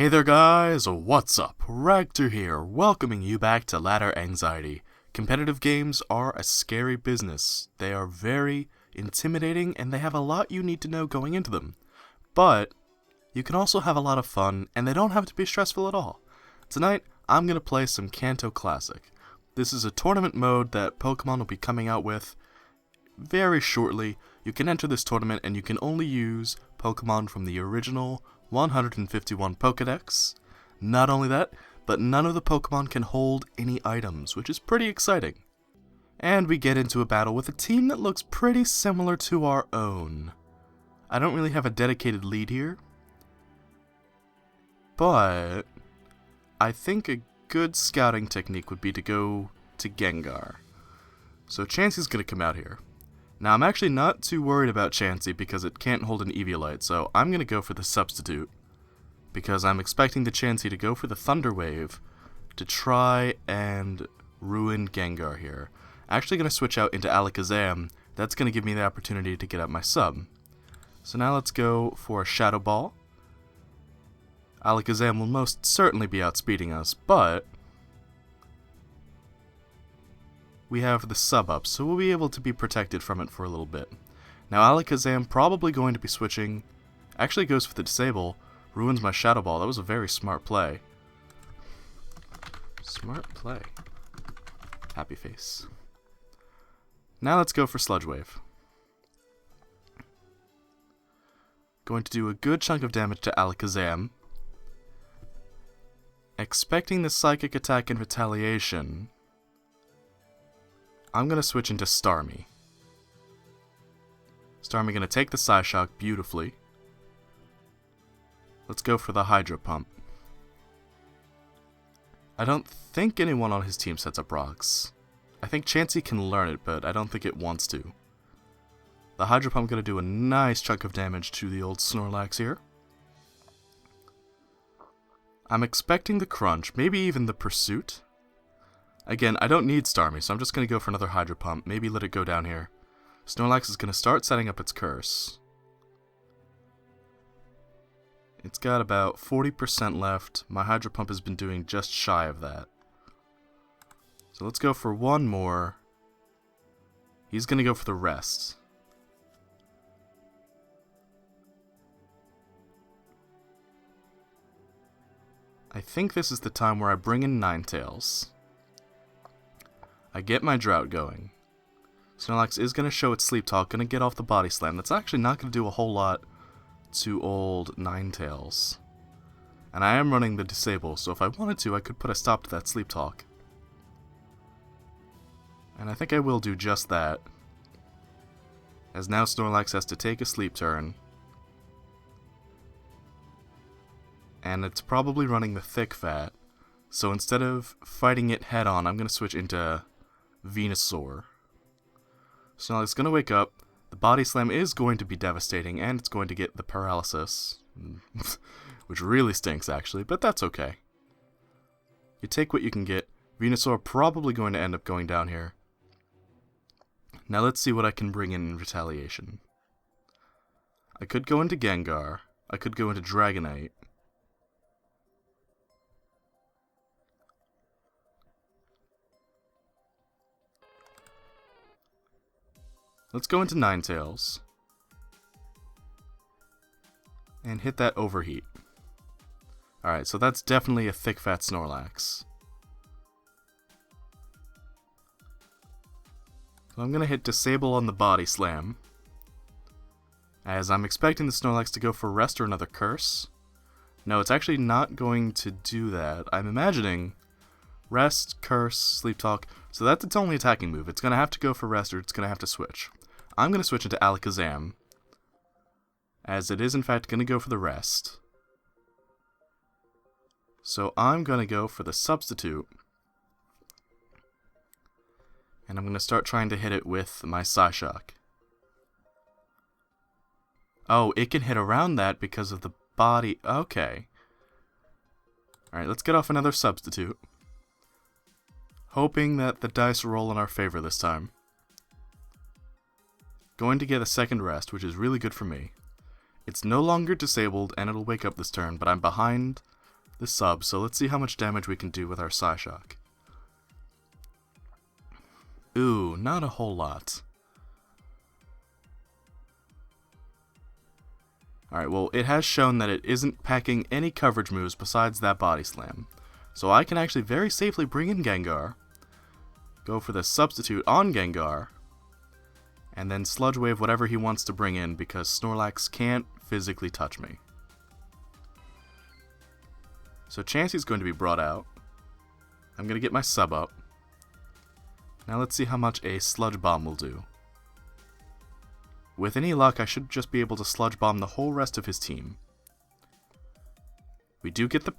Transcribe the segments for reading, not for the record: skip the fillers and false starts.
Hey there guys, what's up? Ragtter here, welcoming you back to Ladder Anxiety. Competitive games are a scary business. They are very intimidating and they have a lot you need to know going into them. But you can also have a lot of fun and they don't have to be stressful at all. Tonight, I'm going to play some Kanto Classic. This is a tournament mode that Pokémon will be coming out with very shortly. You can enter this tournament and you can only use Pokémon from the original 151 Pokédex. Not only that, but none of the Pokémon can hold any items, which is pretty exciting. And we get into a battle with a team that looks pretty similar to our own. I don't really have a dedicated lead here, but I think a good scouting technique would be to go to Gengar. So Chansey's going to come out here. Now, I'm actually not too worried about Chansey because it can't hold an Eviolite, so I'm going to go for the substitute. Because I'm expecting the Chansey to go for the Thunder Wave to try and ruin Gengar here. Actually going to switch out into Alakazam. That's going to give me the opportunity to get up my sub. So now let's go for a Shadow Ball. Alakazam will most certainly be outspeeding us, but we have the sub up, so we'll be able to be protected from it for a little bit. Now Alakazam probably going to be switching, actually goes for the Disable, ruins my Shadow Ball. That was a very smart play. Smart play. Happy face. Now let's go for Sludge Wave. Going to do a good chunk of damage to Alakazam. Expecting the Psychic attack in retaliation, I'm going to switch into Starmie. Starmie going to take the Psyshock beautifully. Let's go for the Hydro Pump. I don't think anyone on his team sets up rocks. I think Chansey can learn it, but I don't think it wants to. The Hydro Pump going to do a nice chunk of damage to the old Snorlax here. I'm expecting the Crunch, maybe even the Pursuit. Again, I don't need Starmie, so I'm just going to go for another Hydro Pump. Maybe let it go down here. Snorlax is going to start setting up its curse. It's got about 40% left. My Hydro Pump has been doing just shy of that. So let's go for one more. He's going to go for the rest. I think this is the time where I bring in Ninetales. I get my Drought going. Snorlax is going to show its Sleep Talk, going to get off the Body Slam. That's actually not going to do a whole lot to old Ninetales. And I am running the Disable, so if I wanted to, I could put a stop to that Sleep Talk. And I think I will do just that. As now Snorlax has to take a Sleep Turn. And it's probably running the Thick Fat. So instead of fighting it head on, I'm going to switch into Venusaur. Snorlax is going to wake up. The Body Slam is going to be devastating, and it's going to get the Paralysis. Which really stinks, actually, but that's okay. You take what you can get. Venusaur probably going to end up going down here. Now let's see what I can bring in retaliation. I could go into Gengar. I could go into Dragonite. Let's go into Ninetales. And hit that Overheat. Alright, so that's definitely a thick fat Snorlax. So I'm going to hit Disable on the Body Slam. As I'm expecting the Snorlax to go for Rest or another Curse. No, it's actually not going to do that. I'm imagining Rest, Curse, Sleep Talk. So that's its only attacking move. It's going to have to go for Rest or it's going to have to switch. I'm going to switch into Alakazam, as it is in fact going to go for the Rest. So I'm going to go for the Substitute, and I'm going to start trying to hit it with my Psyshock. Oh, it can hit around that because of the body. Okay. Alright, let's get off another Substitute. Hoping that the dice roll in our favor this time. Going to get a second Rest, which is really good for me. It's no longer disabled, and it'll wake up this turn, but I'm behind the sub, so let's see how much damage we can do with our Psyshock. Ooh, not a whole lot. Alright, well, it has shown that it isn't packing any coverage moves besides that Body Slam. So I can actually very safely bring in Gengar, go for the substitute on Gengar, and then Sludge Wave whatever he wants to bring in because Snorlax can't physically touch me. So Chansey's going to be brought out. I'm going to get my sub up. Now let's see how much a Sludge Bomb will do. With any luck, I should just be able to Sludge Bomb the whole rest of his team. We do get the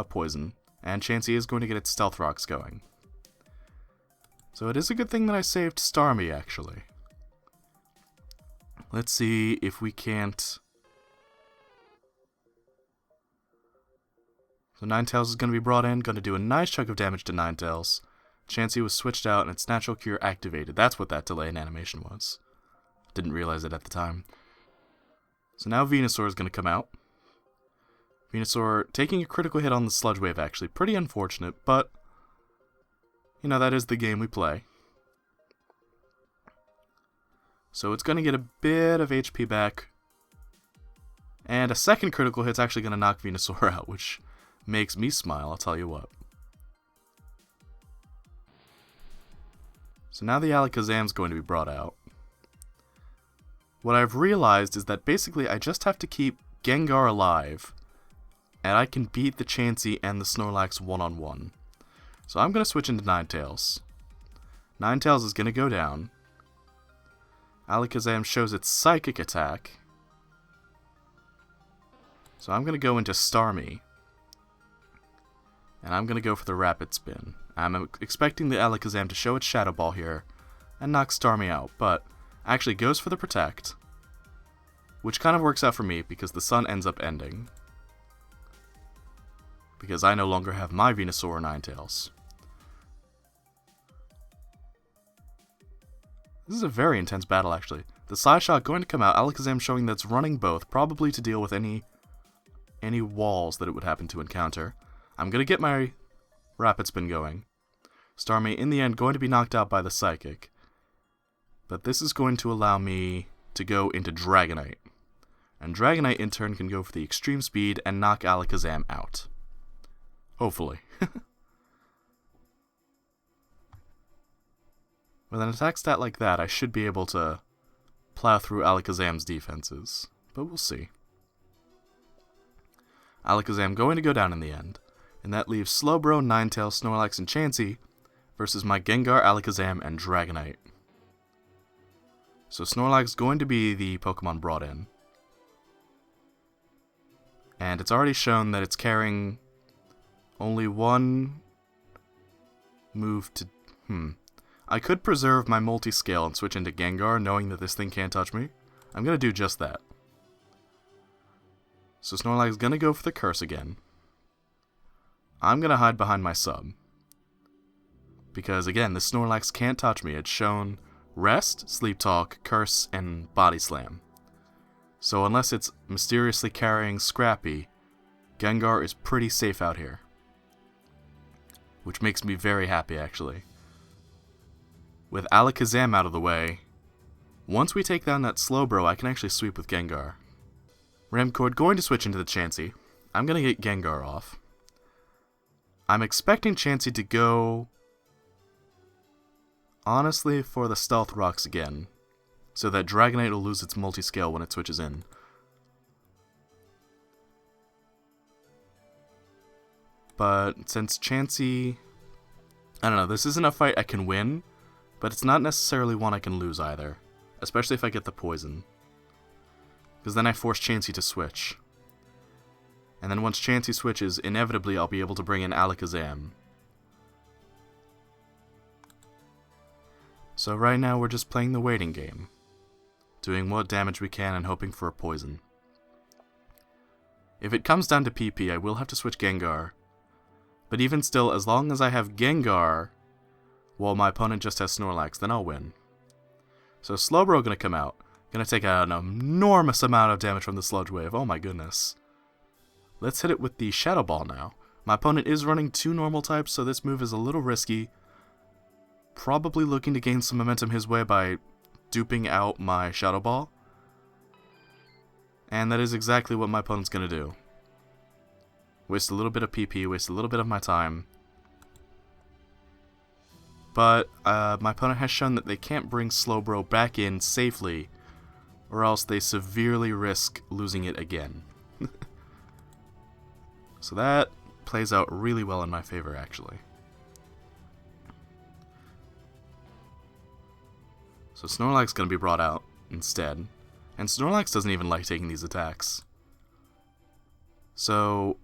poison, and Chansey is going to get its Stealth Rocks going. So it is a good thing that I saved Starmie, actually. Let's see if we can't... So Ninetales is going to be brought in, going to do a nice chunk of damage to Ninetales. Chansey was switched out and its Natural Cure activated. That's what that delay in animation was. Didn't realize it at the time. So now Venusaur is going to come out. Venusaur taking a critical hit on the Sludge Wave, actually. Pretty unfortunate, but... you know, that is the game we play. So it's going to get a bit of HP back. And a second critical hit's actually going to knock Venusaur out, which makes me smile, I'll tell you what. So now the Alakazam's going to be brought out. What I've realized is that basically I just have to keep Gengar alive, and I can beat the Chansey and the Snorlax one-on-one. So I'm going to switch into Ninetales. Ninetales is going to go down. Alakazam shows its Psychic attack. So I'm going to go into Starmie. And I'm going to go for the Rapid Spin. I'm expecting the Alakazam to show its Shadow Ball here and knock Starmie out, but actually goes for the Protect, which kind of works out for me because the sun ends up ending. Because I no longer have my Venusaur or Ninetales. This is a very intense battle, actually. The Psyshock going to come out, Alakazam showing that it's running both, probably to deal with any walls that it would happen to encounter. I'm going to get my Rapid Spin going. Starmie, in the end, going to be knocked out by the Psychic. But this is going to allow me to go into Dragonite. And Dragonite, in turn, can go for the Extreme Speed and knock Alakazam out. Hopefully. With an attack stat like that, I should be able to plow through Alakazam's defenses. But we'll see. Alakazam going to go down in the end. And that leaves Slowbro, Ninetales, Snorlax, and Chansey versus my Gengar, Alakazam, and Dragonite. So Snorlax is going to be the Pokemon brought in. And it's already shown that it's carrying only one move to... I could preserve my multi-scale and switch into Gengar, knowing that this thing can't touch me. I'm going to do just that. So Snorlax is going to go for the Curse again. I'm going to hide behind my sub. Because, again, the Snorlax can't touch me. It's shown Rest, Sleep Talk, Curse, and Body Slam. So unless it's mysteriously carrying Scrappy, Gengar is pretty safe out here. Which makes me very happy, actually. With Alakazam out of the way, once we take down that Slowbro, I can actually sweep with Gengar. Ramcord going to switch into the Chansey. I'm going to get Gengar off. I'm expecting Chansey to go, honestly, for the Stealth Rocks again, so that Dragonite will lose its multi-scale when it switches in. But since Chansey... I don't know, this isn't a fight I can win, but it's not necessarily one I can lose either, especially if I get the poison. Because then I force Chansey to switch. And then once Chansey switches, inevitably I'll be able to bring in Alakazam. So right now we're just playing the waiting game. Doing what damage we can and hoping for a poison. If it comes down to PP, I will have to switch Gengar. But even still, as long as I have Gengar, while my opponent just has Snorlax, then I'll win. So Slowbro gonna come out. Gonna take an enormous amount of damage from the Sludge Wave. Oh my goodness. Let's hit it with the Shadow Ball now. My opponent is running 2 normal types, so this move is a little risky. Probably looking to gain some momentum his way by duping out my Shadow Ball. And that is exactly what my opponent's going to do. Waste a little bit of PP, waste a little bit of my time. But my opponent has shown that they can't bring Slowbro back in safely, or else they severely risk losing it again. So that plays out really well in my favor, actually. So Snorlax's going to be brought out instead. And Snorlax doesn't even like taking these attacks. So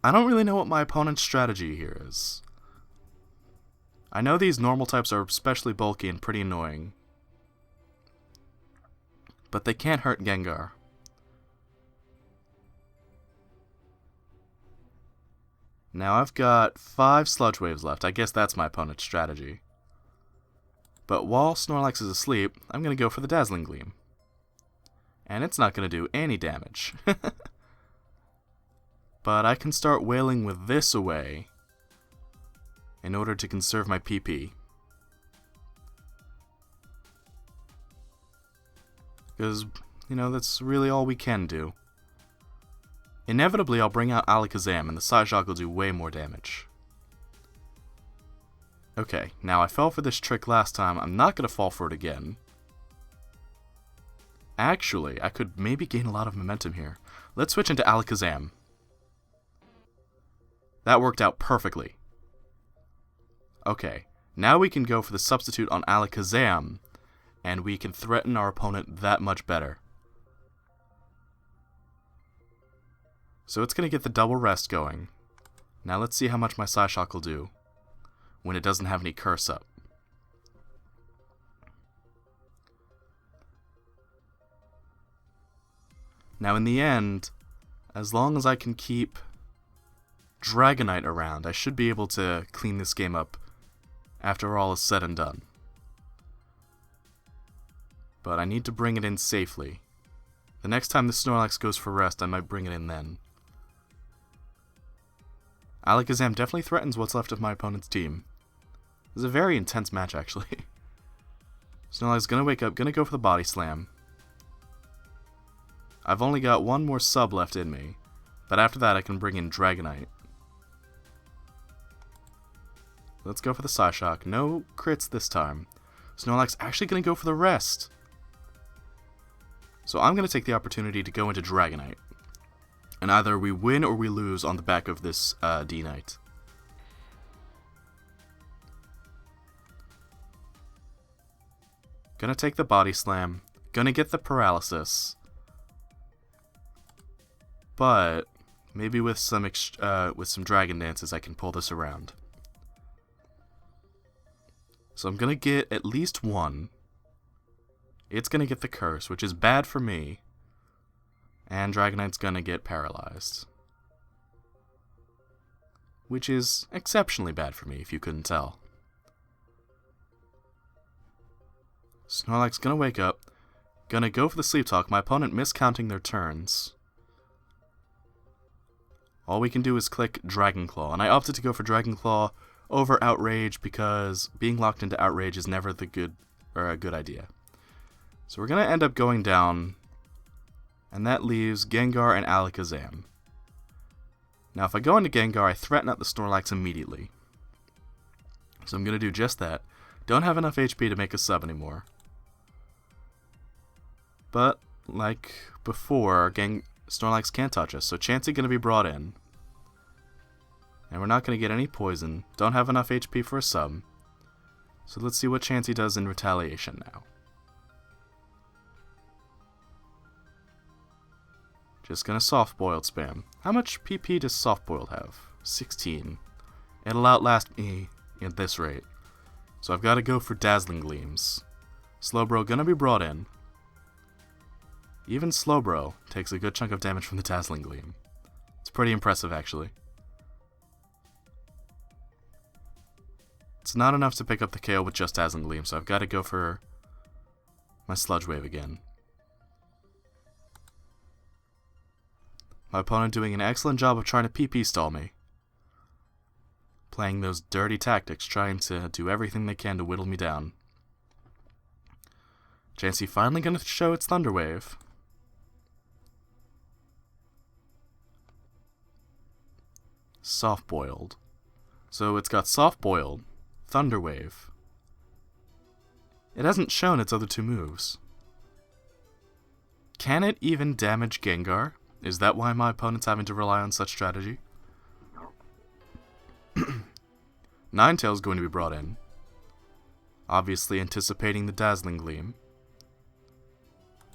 I don't really know what my opponent's strategy here is. I know these normal types are especially bulky and pretty annoying. But they can't hurt Gengar. Now I've got 5 Sludge Waves left. I guess that's my opponent's strategy. But while Snorlax is asleep, I'm going to go for the Dazzling Gleam. And it's not going to do any damage. But I can start wailing with this away in order to conserve my PP. Because, you know, that's really all we can do. Inevitably, I'll bring out Alakazam, and the Psyshock will do way more damage. Okay, now I fell for this trick last time. I'm not going to fall for it again. Actually, I could maybe gain a lot of momentum here. Let's switch into Alakazam. That worked out perfectly. Okay, now we can go for the substitute on Alakazam, and we can threaten our opponent that much better. So it's going to get the double rest going. Now let's see how much my Psyshock will do when it doesn't have any curse up. Now in the end, as long as I can keep Dragonite around, I should be able to clean this game up after all is said and done. But I need to bring it in safely. The next time the Snorlax goes for rest, I might bring it in then. Alakazam definitely threatens what's left of my opponent's team. This is a very intense match, actually. Snorlax is going to wake up, going to go for the Body Slam. I've only got one more sub left in me, but after that I can bring in Dragonite. Let's go for the Psyshock. No crits this time. Snorlax actually going to go for the rest. So I'm going to take the opportunity to go into Dragonite. And either we win or we lose on the back of this D-Knight. Gonna take the Body Slam. Gonna get the Paralysis. But maybe with some Dragon Dances I can pull this around. So I'm gonna get at least one. It's gonna get the Curse, which is bad for me. And Dragonite's gonna get paralyzed. Which is exceptionally bad for me, if you couldn't tell. Snorlax gonna wake up. Gonna go for the Sleep Talk. My opponent miscounting their turns. All we can do is click Dragon Claw. And I opted to go for Dragon Claw over Outrage because being locked into Outrage is never a good idea. So we're gonna end up going down. And that leaves Gengar and Alakazam. Now if I go into Gengar, I threaten out the Snorlax immediately. So I'm going to do just that. Don't have enough HP to make a sub anymore. But, like before, Snorlax can't touch us, so Chansey going to be brought in. And we're not going to get any poison. Don't have enough HP for a sub. So let's see what Chansey does in retaliation now. Just gonna Soft Boiled spam. How much PP does Soft Boiled have? 16. It'll outlast me at this rate. So I've got to go for Dazzling Gleams. Slowbro gonna be brought in. Even Slowbro takes a good chunk of damage from the Dazzling Gleam. It's pretty impressive, actually. It's not enough to pick up the KO with just Dazzling Gleam, so I've got to go for my Sludge Wave again. My opponent doing an excellent job of trying to PP stall me. Playing those dirty tactics, trying to do everything they can to whittle me down. Chansey finally gonna show its Thunder Wave. Soft-boiled. So it's got soft-boiled, Thunder Wave. It hasn't shown its other two moves. Can it even damage Gengar? Is that why my opponent's having to rely on such strategy? Ninetales going to be brought in. Obviously anticipating the Dazzling Gleam.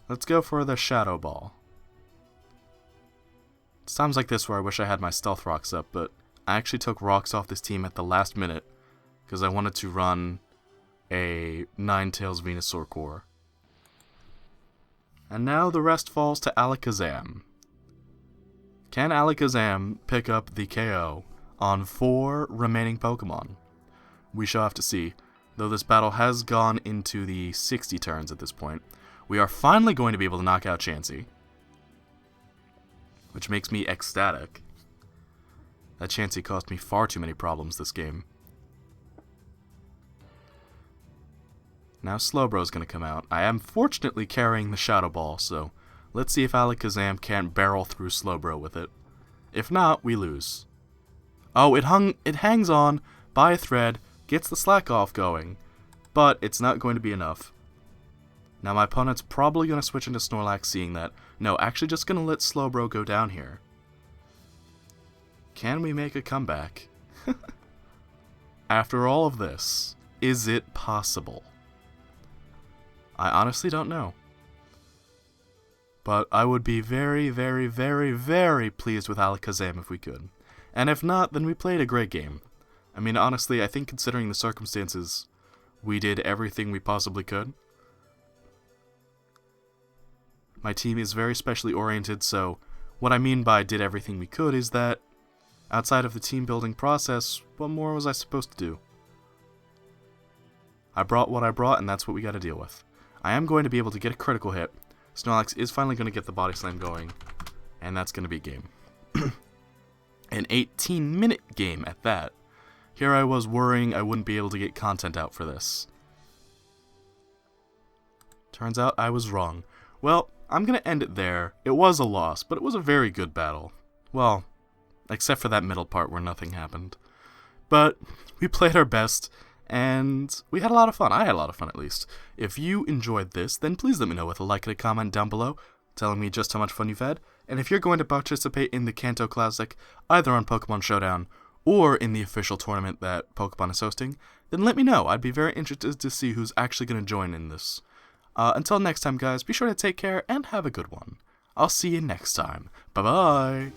Let's go for the Shadow Ball. It's times like this where I wish I had my Stealth Rocks up, but I actually took Rocks off this team at the last minute because I wanted to run a Ninetales Venusaur core. And now the rest falls to Alakazam. Can Alakazam pick up the KO on 4 remaining Pokemon? We shall have to see, though this battle has gone into the 60 turns at this point. We are finally going to be able to knock out Chansey, which makes me ecstatic. That Chansey caused me far too many problems this game. Now Slowbro's going to come out. I am fortunately carrying the Shadow Ball, so let's see if Alakazam can't barrel through Slowbro with it. If not, we lose. Oh, it hangs on by a thread, gets the slack off going, but it's not going to be enough. Now my opponent's probably going to switch into Snorlax seeing that. No, actually just going to let Slowbro go down here. Can we make a comeback? After all of this, is it possible? I honestly don't know. But I would be very, very, very, very pleased with Alakazam if we could. And if not, then we played a great game. I mean, honestly, I think considering the circumstances, we did everything we possibly could. My team is very specially oriented, so what I mean by did everything we could is that outside of the team building process, what more was I supposed to do? I brought what I brought, and that's what we got to deal with. I am going to be able to get a critical hit. Snorlax is finally going to get the Body Slam going, and that's going to be game. An 18-minute game at that. Here I was worrying I wouldn't be able to get content out for this. Turns out I was wrong. Well, I'm going to end it there. It was a loss, but it was a very good battle. Well, except for that middle part where nothing happened. But we played our best, and we had a lot of fun. I had a lot of fun, at least. If you enjoyed this, then please let me know with a like and a comment down below, telling me just how much fun you've had. And if you're going to participate in the Kanto Classic, either on Pokemon Showdown or in the official tournament that Pokemon is hosting, then let me know. I'd be very interested to see who's actually going to join in this. Until next time, guys, be sure to take care and have a good one. I'll see you next time. Bye-bye!